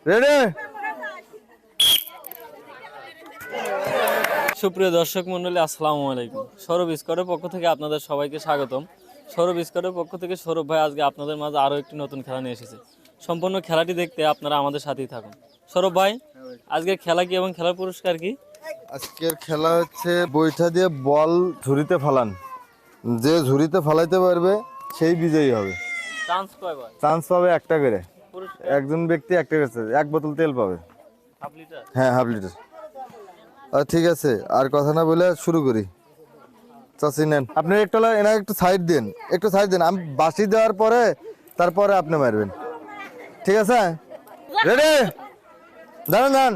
Ready. সুপ্রিয় দর্শক মণ্ডলী, আসসালামু আলাইকুম। সৌরভ স্কোয়ারের পক্ষ থেকে আপনাদের সবাইকে স্বাগতম। সৌরভ স্কোয়ারের পক্ষ থেকে সৌরভ ভাই আজকে আপনাদের মাঝে আরও একটি নতুন খেলা নিয়ে এসেছে। সম্পূর্ণ খেলাটি দেখতে আপনারা আমাদের সাথেই থাকুন। সৌরভ ভাই, আজকের খেলা কি এবং খেলার পুরস্কার কি? আজকের খেলা হচ্ছে বৈঠা দিয়ে বল ঝুড়িতে ফালান, যে ঝুড়িতে ফালাইতে পারবে সেই বিজয়ী হবে। চান্স কয়বার? চান্স পাবে একটা করে, পুরস্কার একজন ব্যক্তি একটা করে, 1 বোতল তেল পাবে। Half litre? হ্যাঁ, হাফ লিটার। ঠিক আছে, আর কথা না বলে শুরু করি। চাচি নেন, আপনি এনাকে একটু সাইড দিন, একটু সাইড দিন। আমি বাসি দেওয়ার পরে তারপরে আপনি মারবেন, ঠিক আছে? রেডি, দাঁড়ান দাঁড়ান,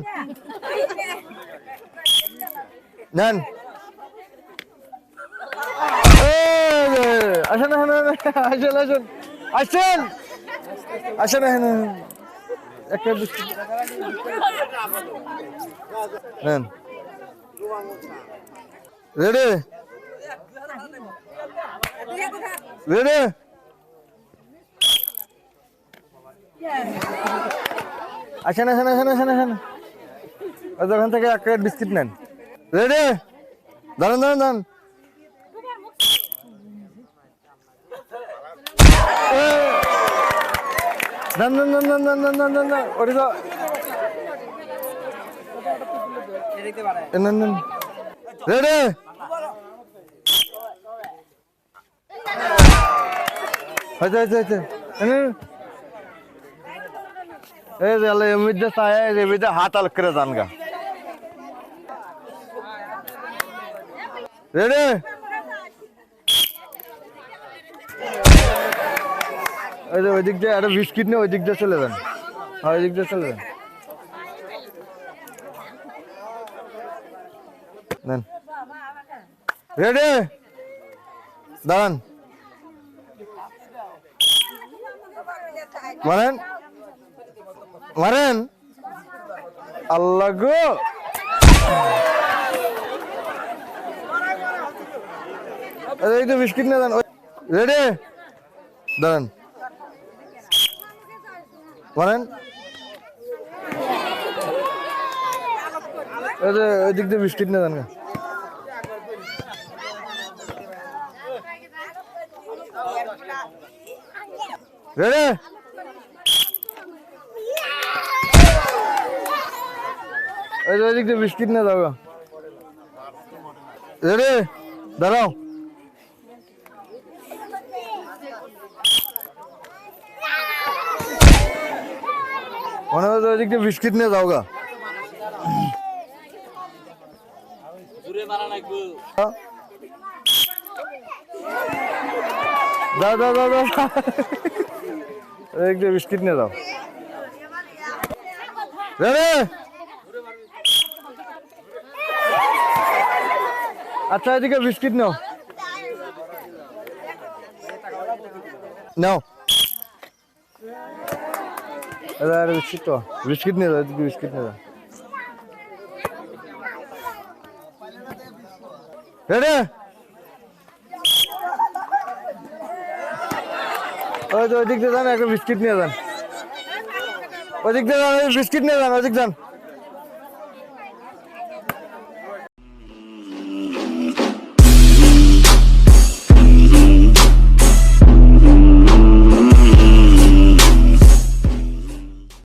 নেন। আসেন আসেন আসেন আসেন আসেন আসেন, একটা বিস্কুট নেন। রেডি রেডি, আসেন আসেন আসেন আসেন আসেন, ওখান থেকে এক প্যাকেট বিস্কিট নেন। রেডি, দাঁড়ান দাঁড়ান দাঁড়ান, দান দান দান দান দান দান দান দান দান, ওটা তো নেন। রেডি, হয়েছে হয়েছে হয়েছে। এই যে এমনিতে চায়, এমনিতে হাত আল করে যান গা। রেডি, ওই যে ওই দিক দিয়ে একটা বিস্কিট নিয়ে ওই দিক দিয়ে চলে যান। হ্যাঁ, ওই দিক দিয়ে চলে যান। নেন। রেডি, দাঁড়ান, মারেন মারেন, আল্লাহ গো। এই তো বিস্কিট নিয়ে যান। রেডি, দাঁড়ান, মারেন। ওই দিক দিয়ে বিস্কিট নিয়ে যান। রেডি, ওই দিক দিয়ে বিস্কিট নিয়ে যাও। রেডি, দাঁড়াও। মনে হয় ওই দিক দিয়ে বিস্কিট নিয়ে যাও গা। দাও দাও দাও দাও, একটু বিস্কিট নিয়ে যাও। রেডি, আচ্ছা এদিকে বিস্কিট নাও, নাও। বিস্কিট তো বিস্কিট নিয়ে যাও, এদিকে বিস্কিট নিয়ে যাও। রেডি, ওই দিক দিয়ে যান, একটা বিস্কিট নিয়ে যান। ওই দিক দিয়ে যান, বিস্কিট নিয়ে যান, ওই দিক যান।